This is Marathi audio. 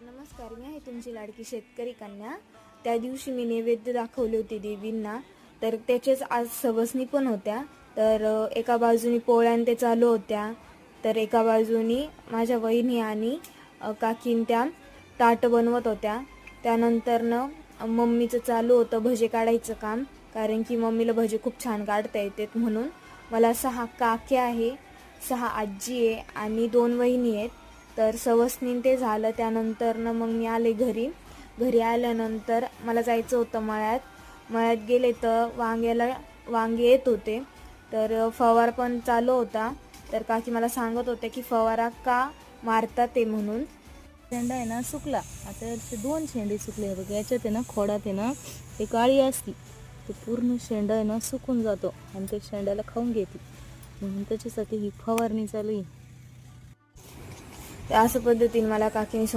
नमस्कार, मी आहे तुमची लाडकी शेतकरी कन्या. त्या दिवशी मी नैवेद्य दाखवले होते देवींना, तर त्याचेच आज सवसनी पण होत्या. तर एका बाजूनी पोळ्यान ते चालू होत्या, तर एका बाजूनी माझ्या वहिनी आणि काकीन त्या ताट बनवत होत्या. त्यानंतरनं मम्मीचं चालू होतं भजे काढायचं काम, कारण की मम्मीला भजे खूप छान काढता येतात. म्हणून मला 6 काकी आहे, 6 आजी आहे आणि 2 वहिनी आहेत. तर सवसनी ते झालं. त्यानंतरनं मग मी आले घरी आल्यानंतर मला जायचं होतं मळ्यात गेले तर वांगे येत होते. तर फवार पण चालू होता. तर काकी मला सांगत होत्या की फवारा का मारतात ते म्हणून. शेंडा आहे ना सुकला. आता याचे 2 शेंडे सुकले बघ. याच्यात आहे ना खोडात आहे ना एक आळी असती, ते पूर्ण शेंडा आहे ना सुकून जातो आणि ते शेंड्याला खाऊन घेते. म्हणून त्याच्यासाठी ही फवारणी चालू आहे. तर असं पद्धतीने मला काकीने